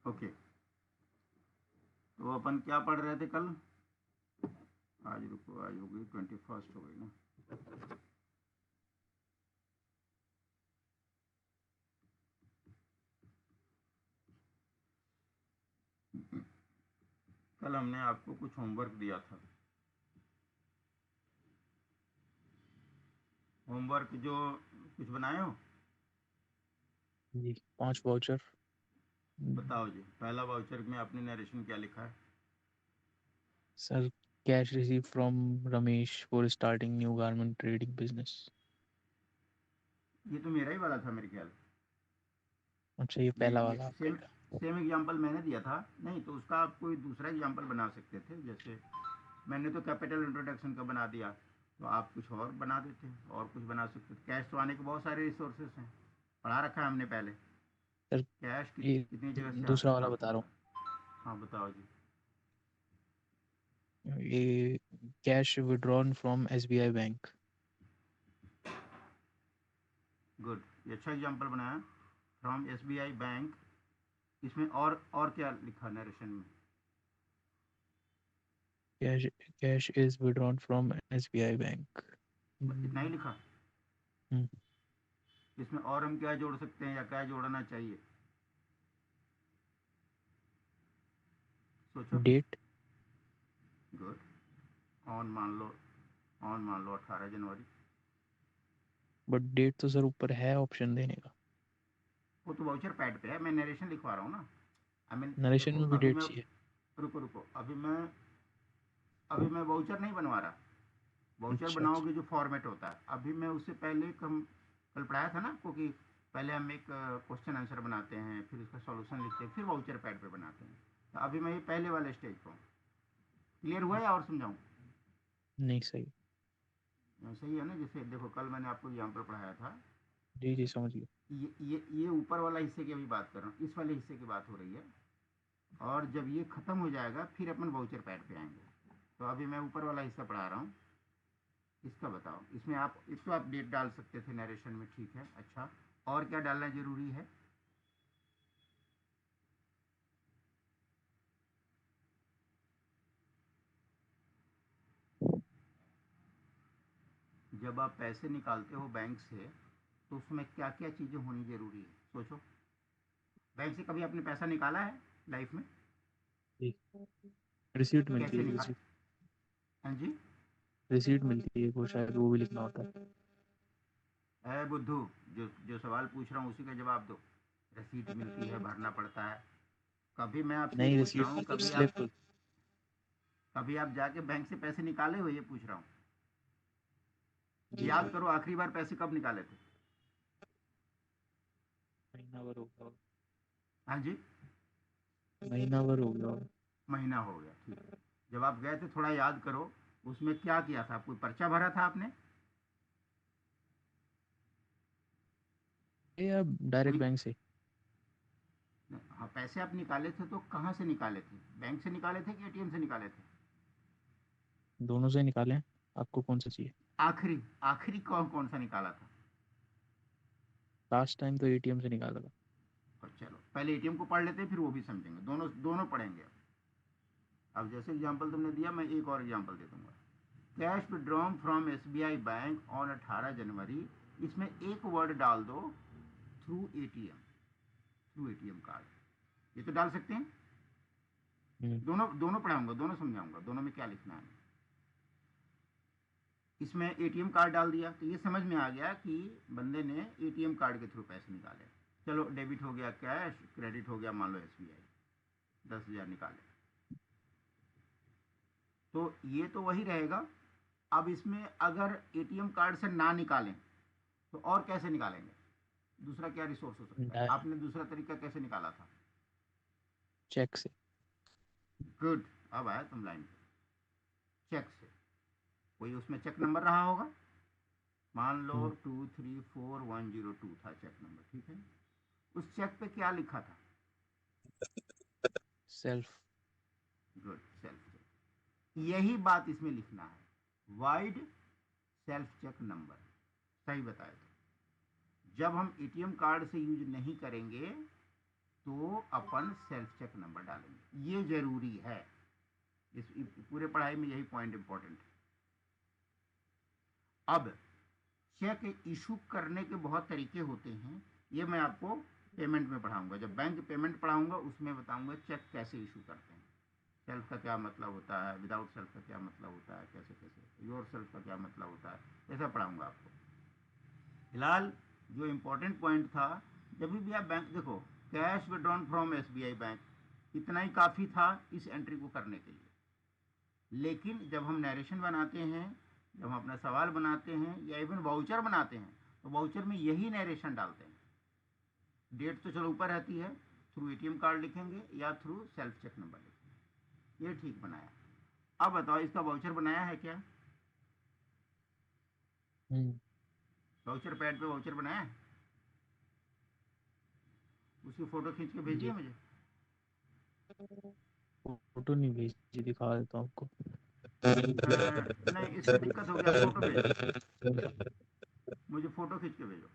Okay, तो अपन क्या पढ़ रहे थे कल? आज रुको, आज हो गई 21 हो गई ना। कल हमने आपको कुछ होमवर्क दिया था। होमवर्क जो कुछ बनाए हो? जी 5 वाउचर। बताओ जी, पहला वाउचर में आपने नरेशन क्या लिखा है? Sir, cash receive from Ramesh for starting new garment trading business. ये तो मेरा ही वाला था मेरे ख्याल। अच्छा, ये पहला ये वाला आपका सेम था। सेम एग्जांपल मैंने दिया था। नहीं तो उसका आप कोई दूसरा एग्जांपल बना सकते थे। जैसे मैंने तो कैपिटल इंट्रोडक्शन का बना दिया, तो आप कुछ और बना देते, और कुछ बना सकते थे। कैश तो आने के बहुत सारे रिसोर्सेस हैं, पढ़ा रखा है हमने पहले। सर, कैश ये कितनी जगह से दूसरा वाला हाँ। बता रहा हाँ बताओ जी। हूँ। ये cash withdrawn from SBI bank. Good, ये अच्छा एग्जांपल बनाया। From SBI bank. इसमें और क्या लिखा नरेशन में? Cash cash is withdrawn from SBI bank. इतना ही लिखा? इसमें और हम क्या जोड़ सकते हैं या क्या जोड़ना चाहिए? सोचो। डेट। गुड। ऑन मान लो, ऑन मान लो 18 जनवरी। बट डेट तो सर ऊपर है ऑप्शन देने का। वो तो वाउचर पैड पे है, मैं नरेशन लिखवा रहा हूँ ना। आई मीन नरेशन देखो में भी अभी डेट मैं, चाहिए। रुको रुको, अभी मैं वाउचर नहीं बनवा रहा। वाउचर अच्छा अच्छा। बनाओगे जो फॉर्मेट होता है, अभी मैं उससे पहले हम कल पढ़ाया था ना आपको कि पहले हम एक क्वेश्चन आंसर बनाते हैं, फिर उसका सॉल्यूशन लिखते हैं, फिर वाउचर पैड पे बनाते हैं। तो अभी मैं ये पहले वाले स्टेज पर हूँ। क्लियर हुआ या और समझाऊँ? नहीं, सही। सही है ना? जैसे देखो कल मैंने आपको एग्जाम्पल पढ़ाया था। जी जी, समझ गया। ये ऊपर वाला हिस्से की अभी बात कर रहा हूँ, इस वाले हिस्से की बात हो रही है। और जब ये खत्म हो जाएगा फिर अपन वाउचर पैड पे आएंगे। तो अभी मैं ऊपर वाला हिस्सा पढ़ा रहा हूँ। इसका बताओ, इसमें आप एक तो आप डेट डाल सकते थे नरेशन में, ठीक है, अच्छा। और क्या डालना जरूरी है? जब आप पैसे निकालते हो बैंक से, तो उसमें क्या क्या चीज़ें होनी जरूरी है, सोचो। बैंक से कभी आपने पैसा निकाला है लाइफ में? जी, रिसीट मिलती कैसे है, निकाल? रिसीट। हाँ जी। रिसीट मिलती है, वो शायद वो भी लिखना होता है। है बुद्धू, जो जो सवाल पूछ रहा हूँ उसी का जवाब दो। रसीद मिलती है, भरना पड़ता है। कभी मैं आपसे ये नहीं, पूछ रहा रिसीट हूँ, मतलब स्लिप। कभी आप जाके बैंक से पैसे निकाले हो, ये पूछ रहा हूँ। जी याद जी। करो आखिरी बार पैसे कब निकाले थे? महीना भर हो गया होगा। हाँ जी। महीना भर हो गया होगा। महीना हो गया, ठीक है। जब आप गए थे थोड़ा याद करो, उसमें क्या किया था? कोई पर्चा भरा था आपने? ये या डायरेक्ट कोई, बैंक से। हाँ, पैसे आप निकाले थे तो कहाँ से निकाले थे? बैंक से निकाले थे कि एटीएम से निकाले थे? दोनों से निकालें, आपको कौन सा चाहिए। आखिरी, आखिरी कौन कौन सा निकाला था? लास्ट टाइम तो एटीएम से निकाला था। और चलो पहले एटीएम को पढ़ लेते हैं, फिर वो भी समझेंगे, दोनों दोनों पढ़ेंगे। अब जैसे एग्जाम्पल तुमने दिया, मैं एक और एग्जाम्पल दे दूंगा। Cash withdrawn from SBI bank on 18 January. इसमें एक वर्ड डाल दो, through ATM. Through ATM card, ये तो डाल सकते हैं। हम्म। दोनों दोनों पढ़ाऊंगा, दोनों समझाऊंगा, दोनों में क्या लिखना है। इसमें एटीएम कार्ड डाल दिया तो ये समझ में आ गया कि बंदे ने एटीएम कार्ड के थ्रू पैसे निकाले। चलो डेबिट हो गया कैश, क्रेडिट हो गया मान लो एसबीआई, 10,000 निकाले। तो ये तो वही रहेगा। अब इसमें अगर एटीएम कार्ड से ना निकालें तो और कैसे निकालेंगे? दूसरा क्या रिसोर्स हो सकता है? आपने दूसरा तरीका कैसे निकाला था? चेक से। गुड, अब आया तुम लाइन पे। चेक से। कोई उसमें चेक नंबर रहा होगा, मान लो हम्म। 234102 था चेक नंबर, ठीक है। उस चेक पे क्या लिखा था? सेल्फ। Good, self check. यही बात इसमें लिखना है, वाइड सेल्फ चेक नंबर। सही बताया। तो जब हम एटीएम कार्ड से यूज नहीं करेंगे तो अपन सेल्फ चेक नंबर डालेंगे, ये जरूरी है। इस पूरे पढ़ाई में यही पॉइंट इंपॉर्टेंट है। अब चेक इशू करने के बहुत तरीके होते हैं, ये मैं आपको पेमेंट में पढ़ाऊंगा। जब बैंक पेमेंट पढ़ाऊंगा उसमें बताऊंगा चेक कैसे इशू करते हैं, सेल्फ का क्या मतलब होता है, विदाउट सेल्फ का क्या मतलब होता है, कैसे कैसे, योर सेल्फ का क्या मतलब होता है, ऐसा पढ़ाऊंगा आपको। फिलहाल जो इम्पोर्टेंट पॉइंट था, जब भी आप बैंक देखो, cash withdrawn from SBI bank, इतना ही काफ़ी था इस एंट्री को करने के लिए। लेकिन जब हम नरेशन बनाते हैं, जब हम अपना सवाल बनाते हैं या इवन वाउचर बनाते हैं, तो वाउचर में यही नरेशन डालते हैं। डेट तो चलो ऊपर रहती है, थ्रू एटीएम कार्ड लिखेंगे या थ्रू सेल्फ चेक नंबर लिखेंगे। ये ठीक बनाया। अब बताओ इसका वाउचर बनाया है क्या? वाउचर पैड पे वाउचर बनाया है? उसकी फ़ोटो खींच के भेजिए जी, मुझे। फोटो नहीं भेजी, दिखा देता हूँ आपको। नहीं, इसमें दिक्कत होगी, आप फ़ोटो भेजो, मुझे फ़ोटो खींच के भेजो।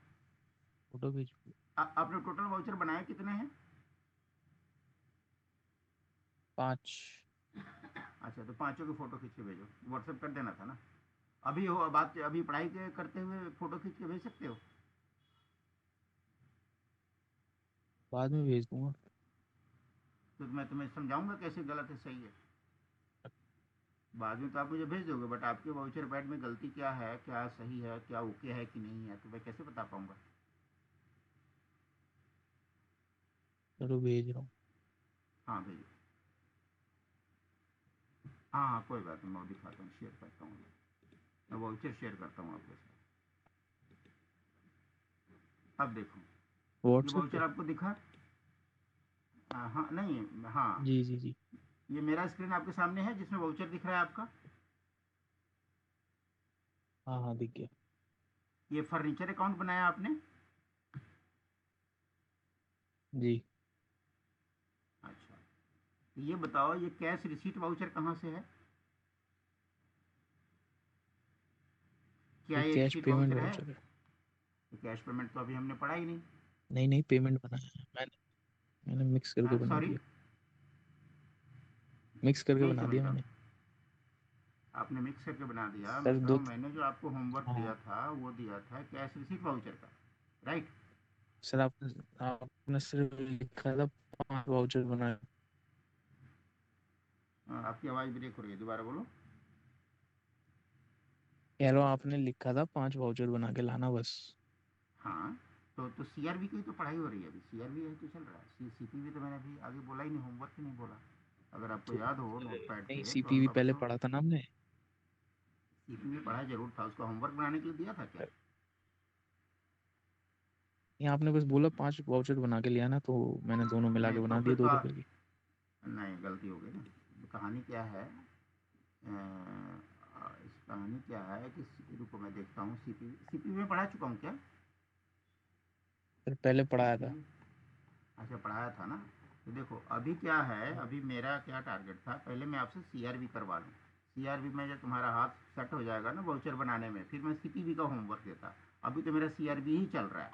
फोटो भेज। आपने टोटल वाउचर बनाए कितने हैं? 5। अच्छा, तो पाँचों की फ़ोटो खींच के भेजो, व्हाट्सएप कर देना था ना। अभी हो बात, अभी पढ़ाई के करते हुए फ़ोटो खींच के भेज सकते हो? बाद में भेज दूंगा। तो मैं तुम्हें समझाऊंगा कैसे गलत है सही है। बाद में तो आप मुझे भेज दोगे, बट आपके वाउचर पैड में गलती क्या है, क्या सही है, क्या ओके है कि नहीं है, तो मैं कैसे बता पाऊंगा? चलो भेज रहा हूँ। हाँ भेजो। हाँ हाँ, कोई बात नहीं, मैं दिखाता हूँ, शेयर करता हूँ, मैं वाउचर शेयर करता हूँ आपके साथ। अब देखो, ये व्हाट्सएप वाउचर पे। आपको दिखा? हाँ नहीं, हाँ, जी जी जी। ये मेरा स्क्रीन आपके सामने है जिसमें वाउचर दिख रहा है आपका। हाँ हाँ, दिख गया। ये फर्नीचर अकाउंट बनाया आपने? जी। अच्छा, तो ये बताओ, ये कैश रिसीट वाउचर कहाँ से है? क्या ये ये कैश रिसीट पेमेंट वाउचर है? वाउचर है। ये कैश पेमेंट तो अभी हमने पढ़ा ही नहीं। नहीं नहीं, पेमेंट बनाया है मैंने मिक्स करके बना सॉरी, दिया। मिक्स करके नहीं बना समझ दिया रहा मैंने। हूँ। आपने मिक्स करके बना दिया, मैं सर कह रहा दो। हूँ मैंने जो आपको होमवर्क दिया हाँ था वो दिया था कैश रिसीट वाउचर का, राइट? सर, आपने सिर्फ लिखा था 5 वाउचर बनाए। आपकी आवाज़ ब्रेक हो रही है, दोबारा बोलो। कह रहा हूँ आपने लिखा था 5 वाउचर बना के लाना बस। हाँ, तो सीआरबी की तो पढ़ाई हो रही है अभी, सीआरबी है तो चल रहा है, सीपीवी तो मैंने अभी आगे बोला ही नहीं, होमवर्क ही नहीं बोला। अगर आपको तो याद हो नोट पैड नहीं, पे, तो हम सीपीवी अभी पहले तो पढ़ा था ना हमने। सीपीवी पढ़ा जरूर था, उसका होमवर्क बनाने के लिए दिया था क्या? ये आपने बस बोला 5 वाउचर बना के लिया ना, तो मैंने दोनों मिला के नहीं, तो बना फिर दिए तो 2 रुपए की। नहीं, गलती हो गई ना। कहानी क्या है, इस कहानी क्या है कि रुको मैं देखता हूँ, सीपीवी सीपीवी में पढ़ा चुका हूँ क्या? फिर पहले पढ़ाया था। सीपीवी, अच्छा पढ़ाया था ना। तो देखो अभी क्या है, अभी मेरा क्या टारगेट था, पहले मैं आपसे सीआरबी करवा लूँ। सीआरबी में जब तुम्हारा हाथ सेट हो जाएगा ना वाउचर बनाने में, फिर मैं सीपीवी का होमवर्क देता। अभी तो मेरा सीआरबी ही चल रहा है।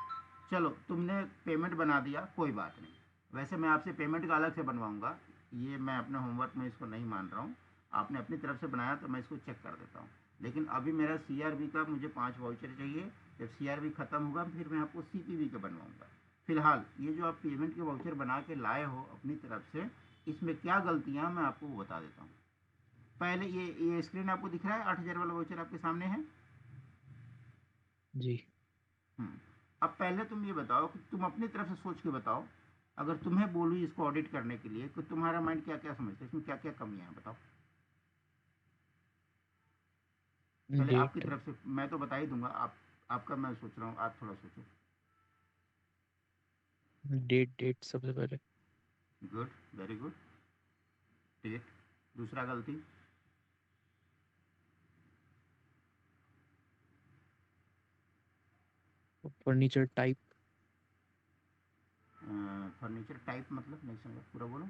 चलो, तुमने पेमेंट बना दिया, कोई बात नहीं। वैसे मैं आपसे पेमेंट का अलग से बनवाऊंगा, ये मैं अपने होमवर्क में इसको नहीं मान रहा हूँ। आपने अपनी तरफ से बनाया तो मैं इसको चेक कर देता हूँ। लेकिन अभी मेरा सीआरबी का मुझे 5 वाउचर चाहिए। जब सीआरबी ख़त्म होगा फिर मैं आपको सीपीवी का बनवाऊंगा। फिलहाल ये जो आप पेमेंट के वाउचर बना के लाए हो अपनी तरफ से, इसमें क्या गलतियां मैं आपको बता देता हूँ। पहले ये स्क्रीन आपको दिख रहा है, 8,000 वाला वाउचर आपके सामने है। जी। हम्म, अब पहले तुम ये बताओ कि तुम अपनी तरफ से सोच के बताओ, अगर तुम्हें बोलूँ इसको ऑडिट करने के लिए, तो तुम्हारा माइंड क्या क्या समझता है, इसमें क्या क्या कमियां हैं बताओ। पहले आपकी डेट। तरफ से, मैं तो बता ही दूंगा, आप आपका मैं सोच रहा हूँ, आप थोड़ा सोचो। डेट डेट सबसे पहले। Good, very good. डेट। दूसरा गलती? Furniture type. फर्नीचर टाइप मतलब नहीं समझा, पूरा बोलो,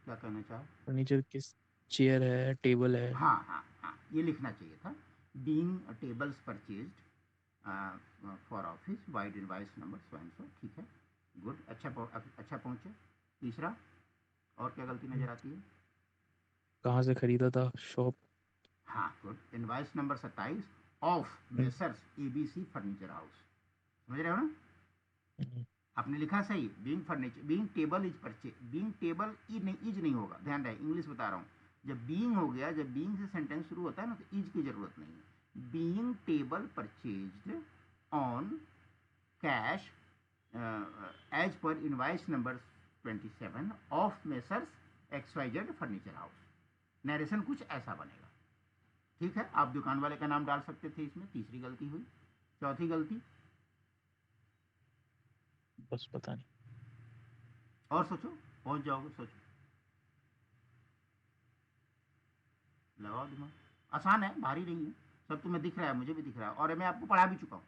क्या कहना चाहो? फर्नीचर किस, चेयर है, टेबल है। हाँ हाँ हाँ, ये लिखना चाहिए था। Being tables purchased for office wide invoice number so and सो, ठीक है। गुड, अच्छा पहुँचे। तीसरा, और क्या गलती नज़र आती है? कहाँ से खरीदा था? शॉप। हाँ good, invoice number 27 of messrs ABC furniture house. समझ रहे हो ना? आपने लिखा सही, being furniture, being table is purchase, being table is नहीं होगा, ध्यान रहे, इंग्लिश बता रहा हूँ। जब बीइंग हो गया, जब बीइंग से सेंटेंस शुरू होता है ना, तो इज की जरूरत नहीं है। Being table purchased on cash as per invoice number 27 of messrs XYZ furniture house. Narration कुछ ऐसा बनेगा। ठीक है, आप दुकान वाले का नाम डाल सकते थे इसमें, तीसरी गलती हुई। चौथी गलती, बस पता नहीं। और सोचो, पहुंच जाओगे, सोचो, लगाओ दिमाग। आसान है, भारी नहीं है, सब तुम्हें दिख रहा है, मुझे भी दिख रहा है, और मैं आपको पढ़ा भी चुका हूँ।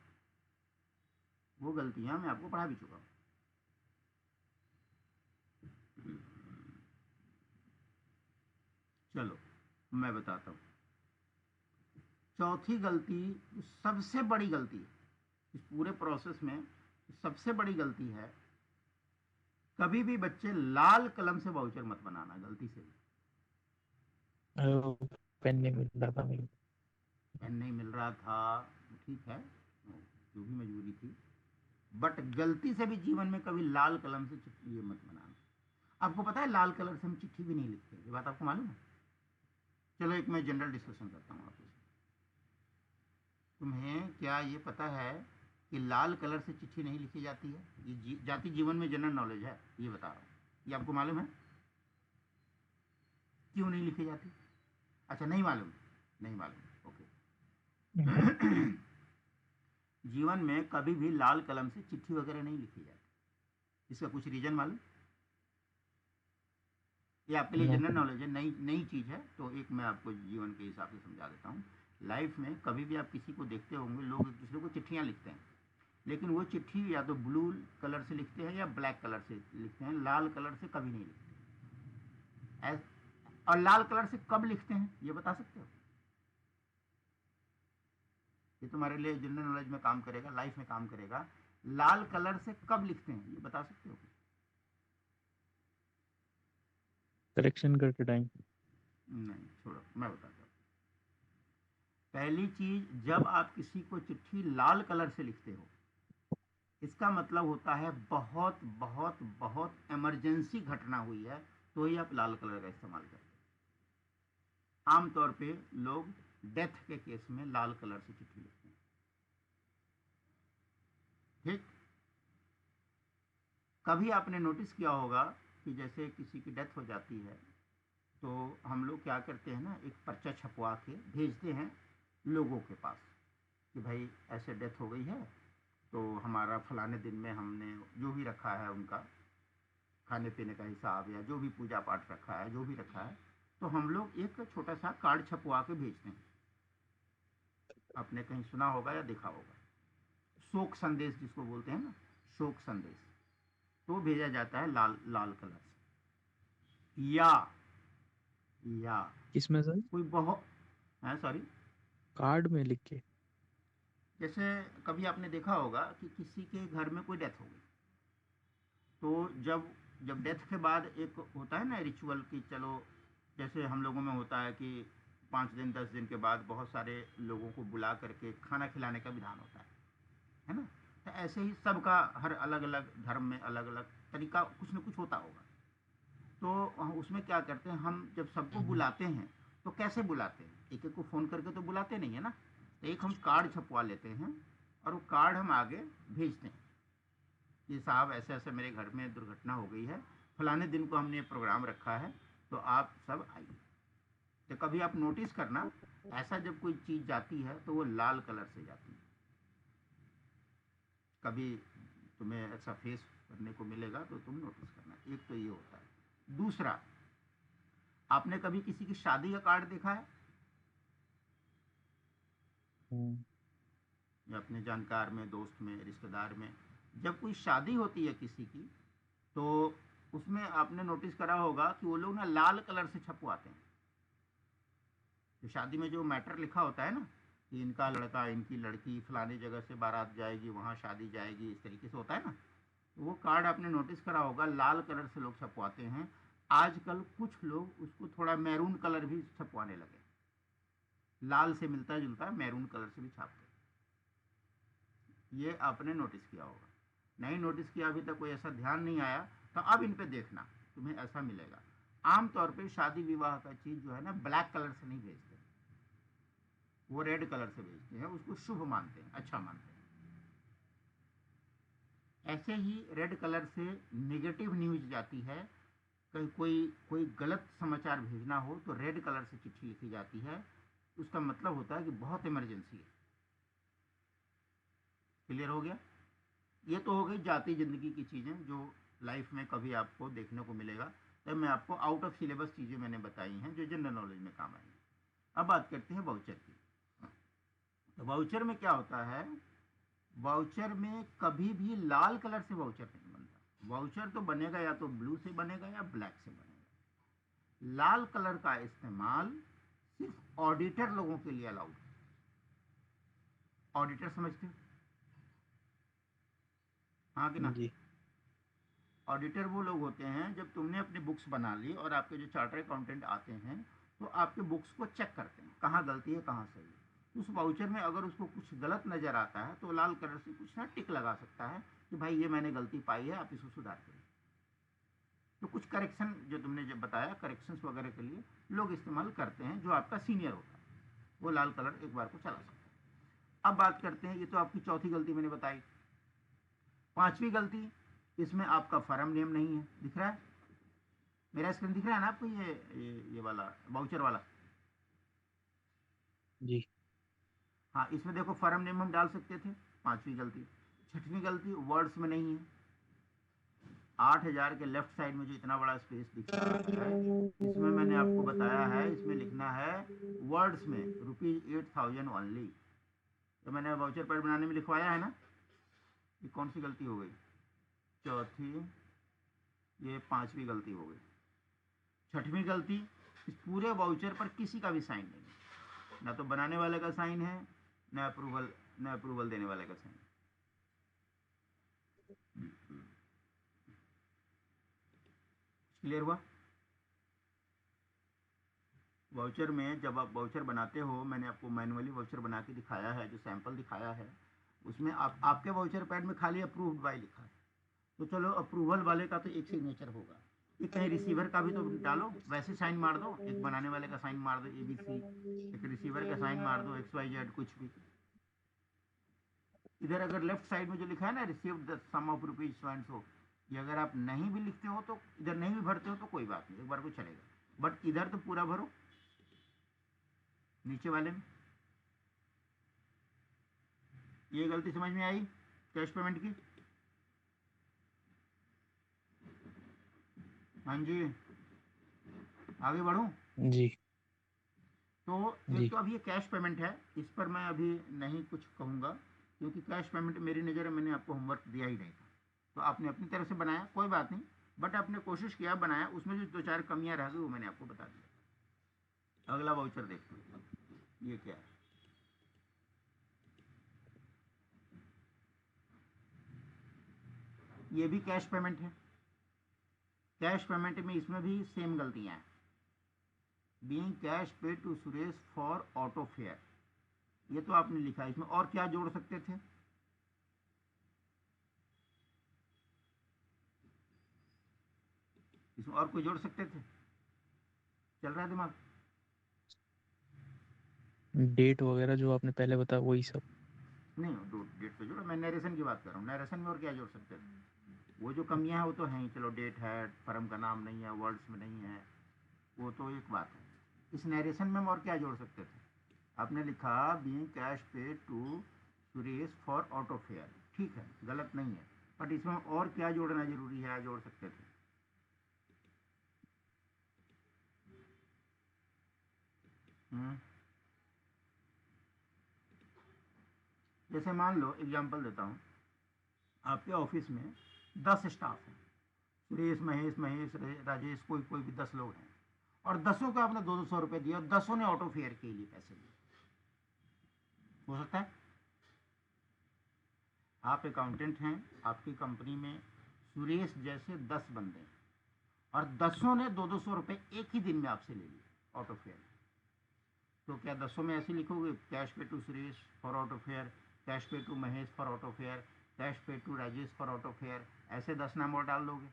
वो गलतियां मैं आपको पढ़ा भी चुका हूँ। चलो मैं बताता हूँ। चौथी गलती, सबसे बड़ी गलती है इस पूरे प्रोसेस में, सबसे बड़ी गलती है, कभी भी बच्चे लाल कलम से वाउचर मत बनाना, गलती से भी। पेन नहीं मिल रहा था मेरे को। पेन नहीं मिल रहा था, ठीक है, जो भी मजबूरी थी, बट गलती से भी जीवन में कभी लाल कलम से चिट्ठी ये मत बनाना। आपको पता है लाल कलर से हम चिट्ठी भी नहीं लिखते, ये बात आपको मालूम है? चलो एक मैं जनरल डिस्कशन करता हूँ आपसे। तुम्हें क्या ये पता है कि लाल कलर से चिट्ठी नहीं लिखी जाती है? ये जाति जीवन में जनरल नॉलेज है, ये बता रहा हूँ, ये आपको मालूम है क्यों नहीं लिखी जाती? अच्छा, नहीं मालूम, नहीं मालूम, हम्म, ओके। जीवन में कभी भी लाल कलम से चिट्ठी वगैरह नहीं लिखी जाती, इसका कुछ रीजन मालूम? ये आपके लिए नो। जनरल नॉलेज है, नई नई चीज़ है, तो एक मैं आपको जीवन के हिसाब से समझा देता हूँ। लाइफ में कभी भी आप किसी को देखते होंगे, लोग एक दूसरे को चिट्ठियाँ लिखते हैं, लेकिन वो चिट्ठी या तो ब्लू कलर से लिखते हैं या ब्लैक कलर से लिखते हैं, लाल कलर से कभी नहीं लिखते। और लाल कलर से कब लिखते हैं ये बता सकते हो? ये तुम्हारे लिए जनरल नॉलेज में काम करेगा, लाइफ में काम करेगा। लाल कलर से कब लिखते हैं ये बता सकते हो? करेक्शन करते टाइम। नहीं, छोड़ो, मैं बताता हूँ। पहली चीज, जब आप किसी को चिट्ठी लाल कलर से लिखते हो, इसका मतलब होता है बहुत बहुत बहुत इमरजेंसी घटना हुई है, तो ही आप लाल कलर का इस्तेमाल करते हैं। आमतौर पे लोग डेथ के केस में लाल कलर से चिट्ठी लिखते हैं। ठीक, कभी आपने नोटिस किया होगा कि जैसे किसी की डेथ हो जाती है, तो हम लोग क्या करते हैं ना, एक पर्चा छपवा के भेजते हैं लोगों के पास कि भाई ऐसे डेथ हो गई है, तो हमारा फलाने दिन में हमने जो भी रखा है उनका खाने पीने का हिसाब, या जो भी पूजा पाठ रखा है, जो भी रखा है, तो हम लोग एक छोटा सा कार्ड छपवा के भेजते हैं। आपने कहीं सुना होगा या देखा होगा, शोक संदेश जिसको बोलते हैं ना, शोक संदेश, तो भेजा जाता है लाल लाल कलर से। या किसमें सर? कोई बहुत है, सॉरी, कार्ड में लिख के? जैसे कभी आपने देखा होगा कि किसी के घर में कोई डेथ हो गई, तो जब जब डेथ के बाद एक होता है ना रिचुअल कि चलो, जैसे हम लोगों में होता है कि 5 दिन 10 दिन के बाद बहुत सारे लोगों को बुला करके खाना खिलाने का विधान होता है ना? तो ऐसे ही सबका हर अलग अलग धर्म में अलग अलग तरीका कुछ न कुछ होता होगा। तो उसमें क्या करते हैं, हम जब सबको हम्म, बुलाते हैं तो कैसे बुलाते हैं? एक एक को फ़ोन करके तो बुलाते नहीं है ना, तो एक हम कार्ड छपवा लेते हैं, और वो कार्ड हम आगे भेजते हैं कि साहब ऐसे ऐसे मेरे घर में दुर्घटना हो गई है, फलाने दिन को हमने प्रोग्राम रखा है, तो आप सब आइए। तो कभी आप नोटिस करना, ऐसा जब कोई चीज़ जाती है तो वो लाल कलर से जाती है। कभी तुम्हें ऐसा फेस करने को मिलेगा तो तुम नोटिस करना, एक तो ये होता है। दूसरा, आपने कभी किसी की शादी का कार्ड देखा है? हम्म, या अपने जानकार में, दोस्त में, रिश्तेदार में, जब कोई शादी होती है किसी की, तो उसमें आपने नोटिस करा होगा कि वो लोग ना लाल कलर से छपवाते हैं। तो शादी में जो मैटर लिखा होता है ना, कि इनका लड़का इनकी लड़की फलानी जगह से बारात जाएगी, वहाँ शादी जाएगी, इस तरीके से होता है ना, वो कार्ड आपने नोटिस करा होगा, लाल कलर से लोग छपवाते हैं। आजकल कुछ लोग उसको थोड़ा मैरून कलर भी छपवाने लगे, लाल से मिलता जुलता मैरून कलर से भी छापते। ये आपने नोटिस किया होगा, नहीं नोटिस किया अभी तक, कोई ऐसा ध्यान नहीं आया, तो अब इन पे देखना, तुम्हें ऐसा मिलेगा। आमतौर पे शादी विवाह का चीज़ जो है ना, ब्लैक कलर से नहीं भेजते, वो रेड कलर से भेजते हैं, उसको शुभ मानते हैं, अच्छा मानते हैं। ऐसे ही रेड कलर से नेगेटिव न्यूज जाती है, कहीं कोई कोई गलत समाचार भेजना हो तो रेड कलर से चिट्ठी लिखी जाती है, उसका मतलब होता है कि बहुत इमरजेंसी है। क्लियर हो गया? ये तो हो गई जाती ज़िंदगी की चीज़ें जो लाइफ में कभी आपको देखने को मिलेगा, तब मैं आपको आउट ऑफ सिलेबस चीज़ें मैंने बताई हैं जो जनरल नॉलेज में काम आएंगी। अब बात करते हैं वाउचर की। तो वाउचर में क्या होता है, वाउचर में कभी भी लाल कलर से वाउचर नहीं बनता। वाउचर तो बनेगा या तो ब्लू से बनेगा या ब्लैक से बनेगा। लाल कलर का इस्तेमाल सिर्फ ऑडिटर लोगों के लिए अलाउड है। ऑडिटर समझते हो? हाँ कि ना? जी। ऑडिटर वो लोग होते हैं, जब तुमने अपनी बुक्स बना ली और आपके जो चार्टर अकाउंटेंट आते हैं तो आपके बुक्स को चेक करते हैं, कहाँ गलती है कहाँ सही है। उस वाउचर में अगर उसको कुछ गलत नज़र आता है तो लाल कलर से कुछ ना टिक लगा सकता है कि भाई ये मैंने गलती पाई है, आप इसको सुधार करें। तो कुछ करेक्शन जो तुमने जब बताया, करेक्शंस वगैरह के लिए लोग इस्तेमाल करते हैं, जो आपका सीनियर होता है वो लाल कलर एक बार को चला सकता है। अब बात करते हैं, ये तो आपकी चौथी गलती मैंने बताई। पांचवी गलती, इसमें आपका फर्म नेम नहीं है। दिख रहा है मेरा स्क्रीन, दिख रहा है ना आपको? ये वाला वाउचर वाला। जी। हाँ, इसमें देखो फर्म नेम हम डाल सकते थे, पांचवी गलती। छठवीं गलती, वर्ड्स में नहीं है। 8,000 के लेफ्ट साइड में जो इतना बड़ा स्पेस दिख रहा है, इसमें मैंने आपको बताया है, इसमें लिखना है वर्ड्स में ₹8,000 ओनली। तो मैंने वाउचर पैड बनाने में लिखवाया है ना। ये कौन सी गलती हो गई? चौथी। ये पांचवी गलती हो गई। छठवीं गलती, इस पूरे वाउचर पर किसी का भी साइन नहीं है, ना तो बनाने वाले का साइन है, न अप्रूवल देने वाले का साइन। क्लियर हुआ? वाउचर में जब आप वाउचर बनाते हो, मैंने आपको मैनुअली वाउचर बना के दिखाया है, जो सैंपल दिखाया है, उसमें आपके वाउचर पैड में खाली अप्रूव्ड बाय लिखा है। तो चलो अप्रूवल वाले का तो एक सिग्नेचर होगा, ये कहीं रिसीवर का भी तो डालो, वैसे साइन मार दो, एक बनाने वाले का साइन मार दो ABC, एक रिसीवर का साइन मार दो XYZ, कुछ भी। इधर अगर लेफ्ट साइड में जो लिखा है ना, receive the sum of rupees so and so, ये अगर आप नहीं भी लिखते हो तो, इधर नहीं भी भरते हो तो कोई बात नहीं, एक बार को चलेगा, बट इधर तो पूरा भरो, नीचे वाले में। ये गलती समझ में आई कैश पेमेंट की? हाँ जी, आगे बढ़ूं? जी। तो एक जी। तो अब ये कैश पेमेंट है, इस पर मैं अभी नहीं कुछ कहूँगा, क्योंकि कैश पेमेंट मेरी नज़र में मैंने आपको होमवर्क दिया ही नहीं था, तो आपने अपनी तरफ से बनाया, कोई बात नहीं, बट आपने कोशिश किया बनाया, उसमें जो दो चार कमियाँ रह गई वो मैंने आपको बता दिया। अगला वाउचर देखते हैं, ये क्या है। ये भी कैश पेमेंट है। कैश पेमेंट में इसमें भी सेम गलतियाँ हैं। Being cash paid to Suresh for auto fare, ये तो आपने लिखा है, इसमें और क्या जोड़ सकते थे? इसमें और कोई जोड़ सकते थे? चल रहा है दिमाग? डेट वगैरह जो आपने पहले बताया वही सब। नहीं, दो डेट पे जोड़ो, मैं नरेशन की बात कर रहा हूँ, नरेशन में और क्या जोड़ सकते थे? वो जो कमियां हैं वो तो हैं ही, चलो डेट है, फर्म का नाम नहीं है, वर्ड्स में नहीं है, वो तो एक बात है। इस नरेशन में हम और क्या जोड़ सकते थे? आपने लिखा being cash paid to Suresh for auto fare, ठीक है, गलत नहीं है, बट इसमें और क्या जोड़ना जरूरी है, जोड़ सकते थे? हम्म, जैसे मान लो एग्जांपल देता हूँ, आपके ऑफिस में 10 स्टाफ हैं, सुरेश, महेश, राजेश, कोई कोई भी 10 लोग हैं, और 10 को आपने 200 रुपये दिए और 10 ने ऑटो फेयर के लिए पैसे दिए। हो सकता है? आप अकाउंटेंट हैं, आपकी कंपनी में सुरेश जैसे 10 बंदे और 10 ने 200 रुपये एक ही दिन में आपसे ले लिए ऑटो फेयर। तो क्या 10 में ऐसे लिखोगे, cash pay to Suresh for auto fare, cash pay to Mahesh for auto fare, cash pay to Rajesh for auto fare, ऐसे 10 नाम और डाल दोगे।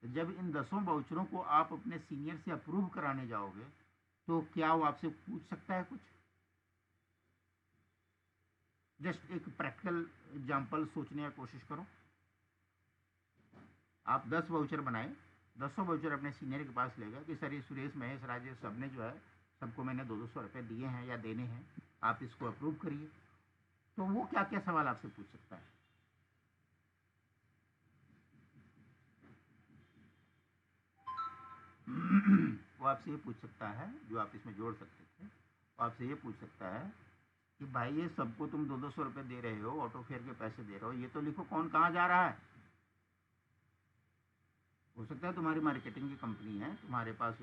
तो जब इन 10 वाउचरों को आप अपने सीनियर से अप्रूव कराने जाओगे तो क्या वो आपसे पूछ सकता है कुछ? जस्ट एक प्रैक्टिकल एग्जाम्पल सोचने की कोशिश करो। आप 10 वाउचर बनाए, 10 वाउचर अपने सीनियर के पास ले गए कि सर ये सुरेश महेश राजेश सबने जो है, सबको मैंने 200 रुपये दिए हैं या देने हैं, आप इसको अप्रूव करिए। तो वो क्या क्या सवाल आपसे पूछ सकता है? वो आपसे ये पूछ सकता है, जो आप इसमें जोड़ सकते थे, वो आपसे ये पूछ सकता है कि भाई ये सबको तुम 200 रुपये दे रहे हो, ऑटो फेयर के पैसे दे रहे हो, ये तो लिखो कौन कहाँ जा रहा है। हो सकता है तुम्हारी मार्केटिंग की कंपनी है, तुम्हारे पास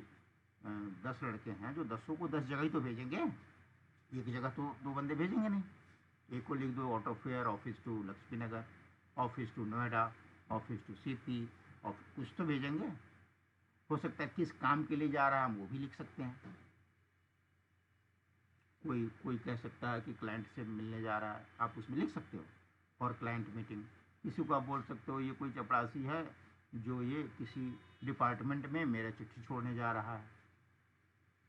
10 लड़के हैं जो 10 को 10 जगह ही तो भेजेंगे, एक जगह तो 2 बंदे भेजेंगे नहीं। एक को लिख दो auto fare office to Laxmi Nagar, office to Noida, office to CP, कुछ तो भेजेंगे। हो सकता है किस काम के लिए जा रहा है हम वो भी लिख सकते हैं। कोई कोई कह सकता है कि क्लाइंट से मिलने जा रहा है, आप उसमें लिख सकते हो फॉर क्लाइंट मीटिंग। किसी को आप बोल सकते हो ये कोई चपरासी है जो ये किसी डिपार्टमेंट में मेरा चिट्ठी छोड़ने जा रहा है,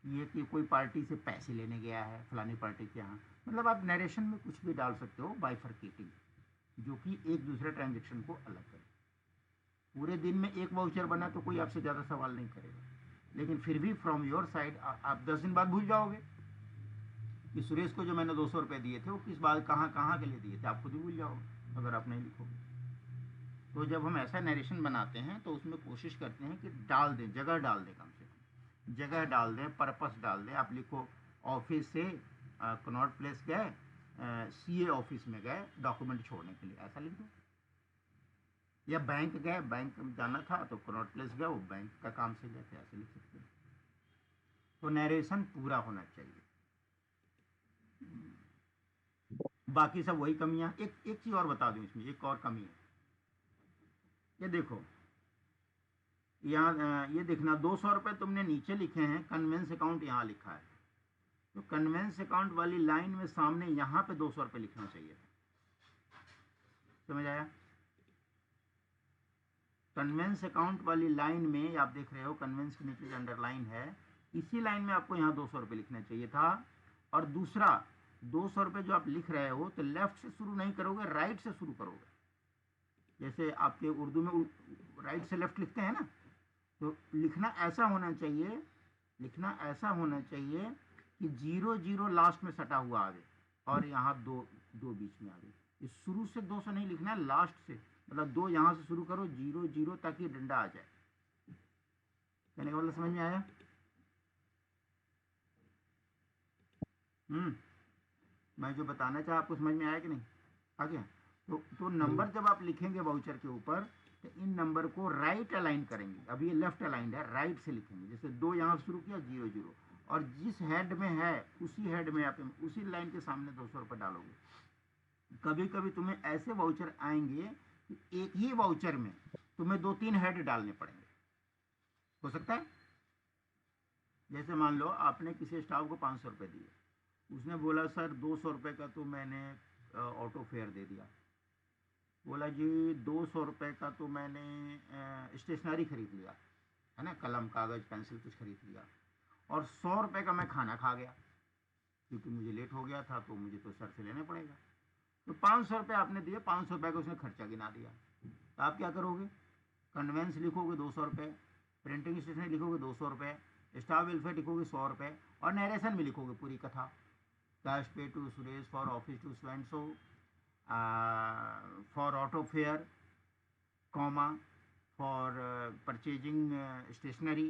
ये कि कोई पार्टी से पैसे लेने गया है फलानी पार्टी के यहाँ। मतलब आप नरेशन में कुछ भी डाल सकते हो बाइफरकेटिंग, जो कि एक दूसरे ट्रांजेक्शन को अलग करे। पूरे दिन में एक वाउचर बना तो कोई आपसे ज़्यादा सवाल नहीं करेगा, लेकिन फिर भी फ्रॉम योर साइड आप 10 दिन बाद भूल जाओगे कि सुरेश को जो मैंने 200 रुपये दिए थे वो किस बात कहाँ कहाँ के लिए दिए थे, आप खुद ही भूल जाओगे अगर आप नहीं लिखोगे। तो जब हम ऐसा नरेशन बनाते हैं तो उसमें कोशिश करते हैं कि डाल दें, जगह डाल दें, कम से कम जगह डाल दें, पर्पस डाल दें। आप लिखो ऑफिस से कनॉट प्लेस गए, सीए ऑफिस में गए डॉक्यूमेंट छोड़ने के लिए, ऐसा लिख दो। या बैंक गए, बैंक जाना था तो कनॉट प्लेस गए, वो बैंक का काम से गए थे, ऐसे लिख सकते हैं। तो नरेशन पूरा होना चाहिए। बाकी सब वही कमियां। एक चीज़ और बता दूं, इसमें एक और कमी है। ये देखो यहाँ ये देखना 200 रुपये तुमने नीचे लिखे हैं, कन्वेंस अकाउंट यहाँ लिखा है, तो कन्वेंस अकाउंट वाली लाइन में सामने यहाँ पे 200 रुपये लिखना चाहिए। समझ आया? कन्वेंस अकाउंट वाली लाइन में आप देख रहे हो कन्वेंस के नीचे जो अंडरलाइन है, इसी लाइन में आपको यहाँ 200 रुपये लिखना चाहिए था। और दूसरा 200 रुपये जो आप लिख रहे हो तो लेफ्ट से शुरू नहीं करोगे, राइट से शुरू करोगे। जैसे आपके उर्दू में राइट से लेफ्ट लिखते हैं ना, तो लिखना ऐसा होना चाहिए, लिखना ऐसा होना चाहिए कि 0 लास्ट में सटा हुआ आगे और यहाँ दो बीच में आगे। इस शुरू से 200 नहीं लिखना, लास्ट से, मतलब 2 यहाँ से शुरू करो, 0 ताकि डंडा आ जाए। कहने का मतलब समझ में आया? मैं जो बताना चाहा आपको समझ में आया कि नहीं? आ गया? तो नंबर जब आप लिखेंगे वाउचर के ऊपर तो इन नंबर को राइट अलाइन करेंगे। अभी ये लेफ्ट अलाइंड है, राइट से लिखेंगे। जैसे 2 यहाँ शुरू किया, 0 और जिस हेड में है उसी हेड में आप उसी लाइन के सामने 200 रुपये डालोगे। कभी कभी तुम्हें ऐसे वाउचर आएंगे कि एक ही वाउचर में तुम्हें 2-3 हेड डालने पड़ेंगे। हो सकता है जैसे मान लो आपने किसी स्टाफ को 500 रुपये दिए, उसने बोला सर 200 रुपये का तो मैंने ऑटो फेयर दे दिया। बोला जी 200 रुपये का तो मैंने स्टेशनरी खरीद लिया, है ना, कलम कागज़ पेंसिल कुछ खरीद लिया, और 100 रुपये का मैं खाना खा गया क्योंकि मुझे लेट हो गया था, तो मुझे तो सर से लेना पड़ेगा। तो 500 रुपये आपने दिए, 500 रुपये का उसने खर्चा गिना दिया। तो आप क्या करोगे? कन्वेंस लिखोगे 200 रुपये, प्रिंटिंग स्टेशनरी लिखोगे 200 रुपये, स्टाफ वेलफेयर लिखोगे 100 रुपये, और नरेशन में लिखोगे पूरी कथा, cash pay to Suresh for office to so and so, for auto fare, comma, for purchasing stationery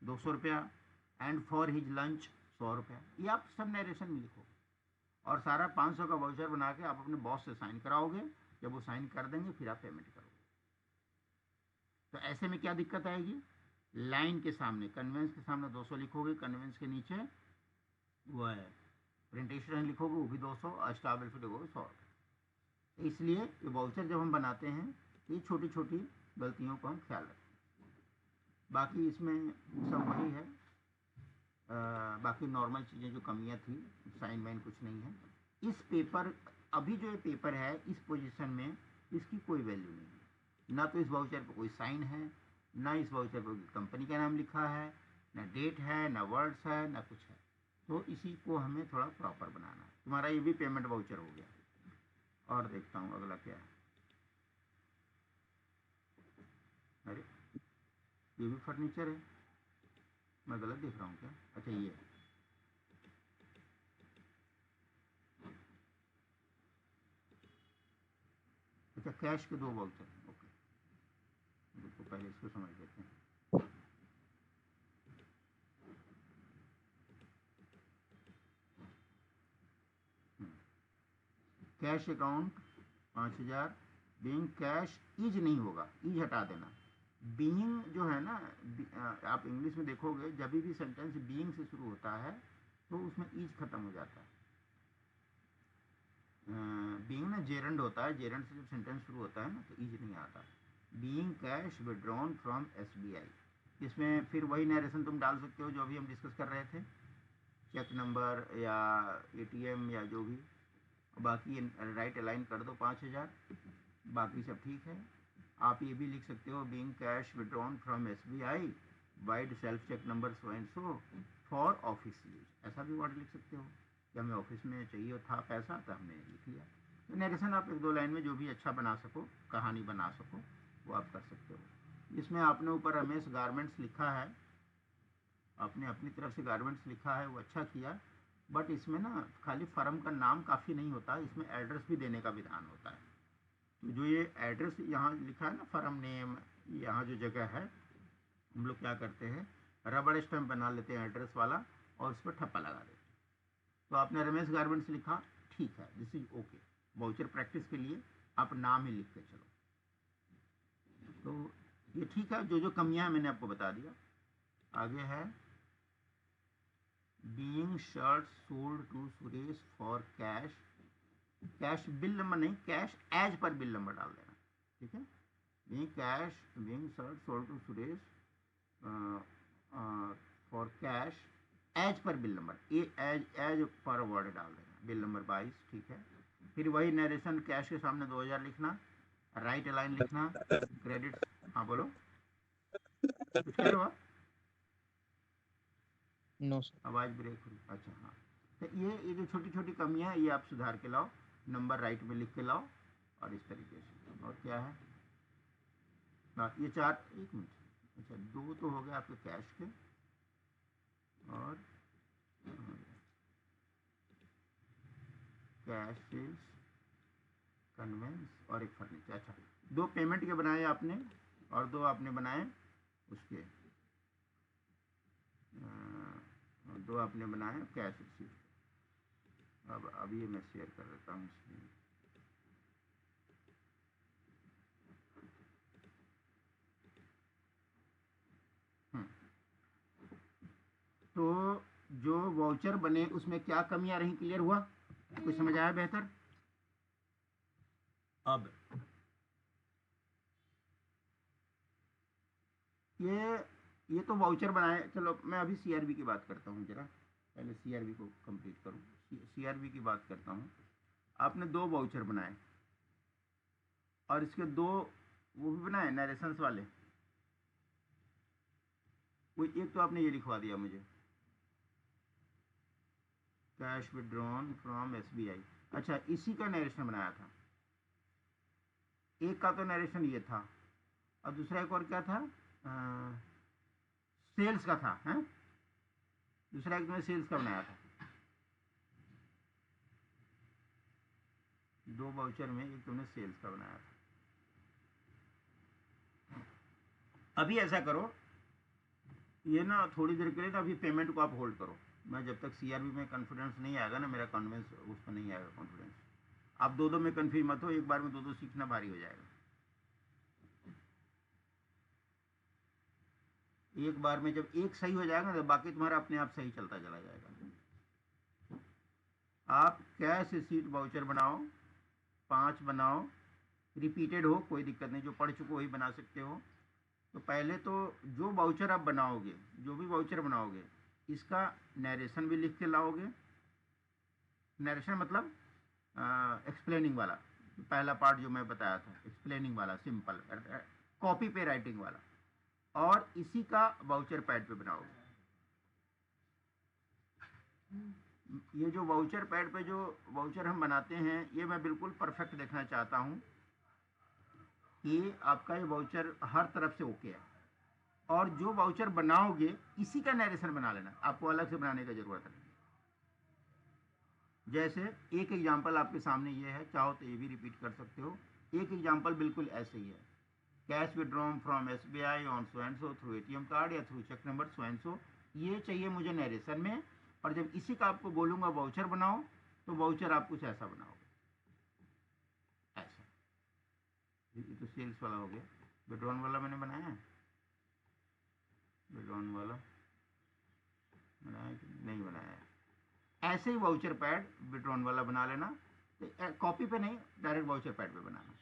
200 रुपया, एंड फॉर हिज लंच 100 रुपया। ये आप सब नरेशन में लिखो और सारा 500 का वाउचर बना के आप अपने बॉस से साइन कराओगे। जब वो साइन कर देंगे फिर आप पेमेंट करोगे। तो ऐसे में क्या दिक्कत आएगी? लाइन के सामने, कन्वेंस के सामने 200 लिखोगे, कन्वेंस के नीचे वो है प्रिंटेशन लिखोगे वो भी 200, और स्टाफ वेलफेयर लिखोगे 100 रुपये। इसलिए ये वाउचर जब हम बनाते हैं ये छोटी छोटी गलतियों को हम ख्याल रखें। बाकी इसमें सब वही है, बाकी नॉर्मल चीज़ें जो कमियां थी, साइन वाइन कुछ नहीं है। इस पेपर, अभी जो ये पेपर है इस पोजीशन में, इसकी कोई वैल्यू नहीं है। ना तो इस वाउचर पर कोई साइन है, ना इस वाउचर पर कंपनी का नाम लिखा है, ना डेट है, ना वर्ड्स है, ना कुछ है। तो इसी को हमें थोड़ा प्रॉपर बनाना है। तुम्हारा ये भी पेमेंट वाउचर हो गया। और देखता हूँ अगला क्या है। अरे ये भी फर्नीचर है, मैं गलत देख रहा हूँ क्या? अच्छा ये है। अच्छा कैश के 2 वाउचर, ओके। देखो पहले इसको समझ लेते हैं। Cash account 5000, being cash is नहीं होगा, इज हटा देना। बीइंग जो है ना, आप इंग्लिश में देखोगे जब भी सेंटेंस बीइंग से शुरू होता है तो उसमें इज खत्म हो जाता है। बीइंग ना जेरंड होता है, जेरंड से जब सेंटेंस शुरू होता है ना तो इज नहीं आता। Being cash withdrawn from SBI, इसमें फिर वही नरेशन तुम डाल सकते हो जो अभी हम डिस्कस कर रहे थे, चेक नंबर या ATM या जो भी। बाकी राइट अलाइन कर दो 5000, बाकी सब ठीक है। आप ये भी लिख सकते हो being cash withdrawn from SBI vide self cheque number so and so for office use, ऐसा भी वर्ड लिख सकते हो कि हमें ऑफिस में चाहिए था पैसा तो हमने लिख लिया। तो नरेशन आप 1-2 लाइन में जो भी अच्छा बना सको, कहानी बना सको, वो आप कर सकते हो। इसमें आपने ऊपर रमेश गारमेंट्स लिखा है, आपने अपनी तरफ से गारमेंट्स लिखा है, वो अच्छा किया। बट इसमें ना खाली फर्म का नाम काफ़ी नहीं होता, इसमें एड्रेस भी देने का विधान होता है। तो जो ये एड्रेस यहाँ लिखा है ना, फर्म नेम, यहाँ जो जगह है, हम लोग क्या करते हैं, रबड़ स्टैम्प बना लेते हैं एड्रेस वाला और उस पर ठप्पा लगा देते हैं। तो आपने रमेश गारमेंट्स लिखा, ठीक है, this is okay. Voucher practice के लिए आप नाम ही लिख के चलो। तो ये ठीक है, जो जो कमियां हैं मैंने आपको बता दिया। आगे है being shirt sold to Suresh for cash, cash bill number नहीं, cash as per bill number डाल देना, ठीक है। Being shirt sold to Suresh for cash as per bill number, as per word डाल देना, बिल नंबर 22, ठीक है। फिर वही नरेशन, कैश के सामने 2000 लिखना, राइट अलाइन लिखना, क्रेडिट। हाँ बोलो, कुछ कह रहे हो आप? No sir. आवाज़ ब्रेक हुई, अच्छा हाँ। तो ये जो छोटी छोटी कमियां हैं ये आप सुधार के लाओ, नंबर राइट में लिख के लाओ, और इस तरीके से। और क्या है, ये 4, 1 मिनट, अच्छा 2 तो हो गए आपके कैश के, और कैश सेल्स, कन्वेंस, और एक फर्नीचर। अच्छा 2 पेमेंट के बनाए आपने, और 2 आपने बनाए उसके, 2 आपने बनाए कैश रिसीव। अब अभी ये मैं शेयर कर देता हूँ इसमें। तो जो वाउचर बने उसमें क्या कमियां रही, क्लियर हुआ? कुछ समझ आया बेहतर? अब ये तो वाउचर बनाए, चलो मैं अभी CRB की बात करता हूँ, जरा पहले CRB को कंप्लीट करूँ। CRB की बात करता हूँ। आपने 2 वाउचर बनाए और इसके 2 वो भी बनाए नरेशंस वाले, वो एक तो आपने ये लिखवा दिया मुझे, कैश विड्रॉन फ्रॉम SBI। अच्छा इसी का नरेशन बनाया था, एक का तो नरेशन ये था, और दूसरा एक और क्या था, सेल्स का था, है दूसरा एक तुमने सेल्स का बनाया था। 2 वाउचर में एक तुमने सेल्स का बनाया था। अभी ऐसा करो, ये ना थोड़ी देर के लिए ना अभी पेमेंट को आप होल्ड करो, मैं जब तक CRB में कॉन्फिडेंस नहीं आएगा ना, मेरा कॉन्फिडेंस उस पर नहीं आएगा कॉन्फिडेंस। आप 2-2 में कन्फ्यूज मत हो, एक बार में 2-2 सीखना भारी हो जाएगा। एक बार में जब एक सही हो जाएगा तो बाकी तुम्हारा अपने आप सही चलता चला जाएगा। आप कैश रिसीट वाउचर बनाओ, 5 बनाओ, रिपीटेड हो कोई दिक्कत नहीं, जो पढ़ चुके वही बना सकते हो। तो पहले तो जो वाउचर आप बनाओगे, जो भी वाउचर बनाओगे, इसका नरेशन भी लिख के लाओगे। नरेशन मतलब एक्सप्लेनिंग वाला, पहला पार्ट जो मैं बताया था, एक्सप्लेनिंग वाला, सिंपल कॉपी पे राइटिंग वाला, और इसी का वाउचर पैड पे बनाओगे। ये जो वाउचर पैड पे जो वाउचर हम बनाते हैं, ये मैं बिल्कुल परफेक्ट देखना चाहता हूँ कि आपका ये वाउचर हर तरफ से ओके है। और जो वाउचर बनाओगे इसी का नरेशन बना लेना, आपको अलग से बनाने की जरूरत नहीं। जैसे एक एग्जांपल आपके सामने ये है, चाहो तो ये भी रिपीट कर सकते हो। एक एग्जांपल बिल्कुल ऐसे ही है, cash withdrawn from SBI on so and so through ATM card या through cheque number so and so. ये चाहिए मुझे नरेशन में, और जब इसी का आपको बोलूँगा वाउचर बनाओ, तो वाउचर आप कुछ ऐसा बनाओगे, ऐसा। ये तो सेल्स वाला हो गया। विड्रॉन वाला मैंने बनाया है, विड्रॉन वाला बनाया कि नहीं बनाया है। ऐसे ही वाउचर पैड विड्रॉन वाला बना लेना, तो कॉपी पे नहीं, डायरेक्ट वाउचर पैड पे बनाना।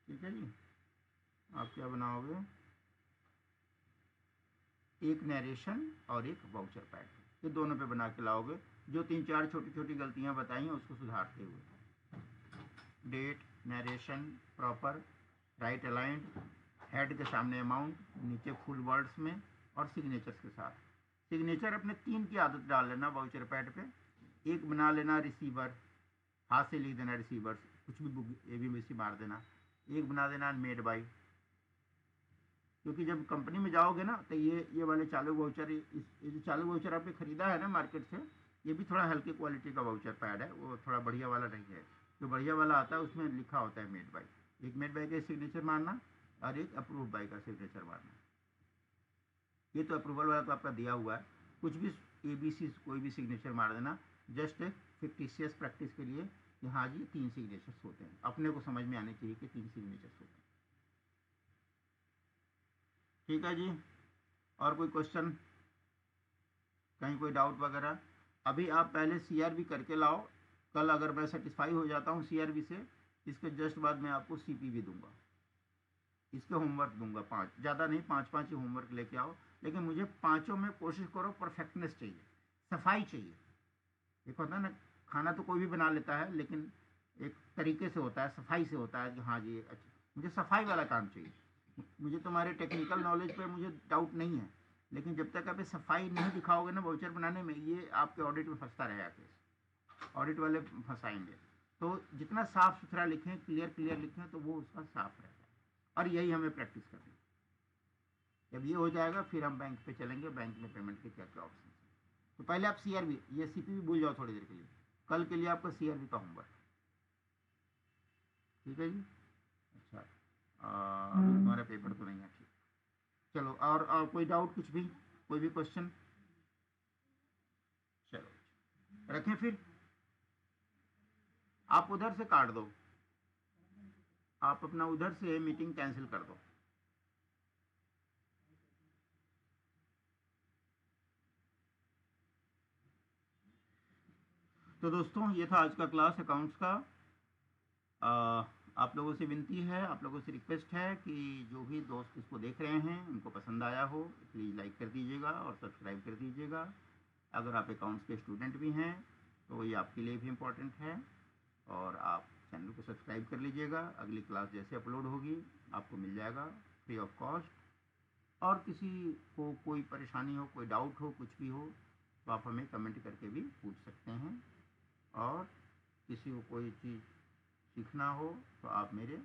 ठीक है जी। आप क्या बनाओगे, एक नरेशन और एक वाउचर पैड, ये दोनों पे बना के लाओगे। जो 3-4 छोटी छोटी गलतियां बताई हैं उसको सुधारते हुए, date, narration proper, right aligned, head के सामने अमाउंट, नीचे फुल वर्ड्स में, और सिग्नेचर्स के साथ। सिग्नेचर अपने 3 की आदत डाल लेना वाउचर पैड पे। एक बना लेना रिसीवर, हाथ से लिख देना रिसीवर, कुछ भी बुक ABCD मार देना। एक बना देना मेड बाई, क्योंकि जब कंपनी में जाओगे ना, तो ये वाले चालू वाउचर, ये जो चालू वाउचर आपने खरीदा है ना मार्केट से, ये भी थोड़ा हल्की क्वालिटी का वाउचर पैड है, वो थोड़ा बढ़िया वाला नहीं है। जो बढ़िया वाला आता है उसमें लिखा होता है मेड बाई। एक मेड बाई का सिग्नेचर मारना और एक अप्रूव बाई का सिग्नेचर मारना। ये तो अप्रूवल वाला तो आपका दिया हुआ है, कुछ भी ABC कोई भी सिग्नेचर मार देना, जस्ट एक फिक्टिशियस प्रैक्टिस के लिए कि हाँ जी 3 सिग्नेचर्स होते हैं, अपने को समझ में आने चाहिए कि 3 सिग्नेचर्स होते हैं। ठीक है जी। और कोई क्वेश्चन, कहीं कोई डाउट वगैरह? अभी आप पहले CRB करके लाओ, कल अगर मैं सेटिस्फाई हो जाता हूँ CRB से, इसके जस्ट बाद मैं आपको CP भी दूंगा, इसके होमवर्क दूंगा 5, ज़्यादा नहीं, 5-5 ही होमवर्क लेके आओ। लेकिन मुझे पाँचों में कोशिश करो परफेक्टनेस चाहिए, सफाई चाहिए। एक होता है ना, खाना तो कोई भी बना लेता है, लेकिन एक तरीके से होता है, सफाई से होता है कि हाँ जी अच्छा, मुझे सफाई वाला काम चाहिए। मुझे तुम्हारे टेक्निकल नॉलेज पे मुझे डाउट नहीं है, लेकिन जब तक आप सफाई नहीं दिखाओगे ना वाउचर बनाने में, ये आपके ऑडिट में फंसता रहेगा केस, ऑडिट वाले फंसाएंगे। तो जितना साफ सुथरा लिखें, क्लियर लिखें, तो वो उसका साफ रहेगा। और यही हमें प्रैक्टिस करनी है। जब ये हो जाएगा फिर हम बैंक पे चलेंगे, बैंक में पेमेंट के क्या क्या ऑप्शन है। तो पहले आप CRB, ये CP भी भूल जाओ थोड़ी देर के लिए, कल के लिए आपका CRB का होमवर्क। ठीक है जी। अच्छा, तुम्हारा पेपर तो नहीं है, ठीक। चलो, और कोई डाउट, कुछ भी, कोई भी क्वेश्चन? चलो रखें फिर, आप उधर से काट दो, आप अपना उधर से मीटिंग कैंसिल कर दो। तो दोस्तों, ये था आज का क्लास अकाउंट्स का। आप लोगों से विनती है, आप लोगों से रिक्वेस्ट है कि जो भी दोस्त इसको देख रहे हैं, उनको पसंद आया हो, प्लीज़ लाइक कर दीजिएगा और सब्सक्राइब कर दीजिएगा। अगर आप अकाउंट्स के स्टूडेंट भी हैं तो ये आपके लिए भी इम्पोर्टेंट है, और आप चैनल को सब्सक्राइब कर लीजिएगा। अगली क्लास जैसे अपलोड होगी आपको मिल जाएगा फ्री ऑफ कॉस्ट। और किसी को कोई परेशानी हो, कोई डाउट हो, कुछ भी हो, तो आप हमें कमेंट करके भी पूछ सकते हैं। और किसी को कोई चीज़ सीखना हो तो आप मेरे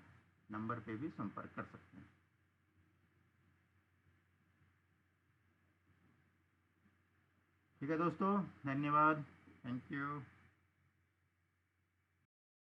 नंबर पे भी संपर्क कर सकते हैं। ठीक है दोस्तों, धन्यवाद, थैंक यू।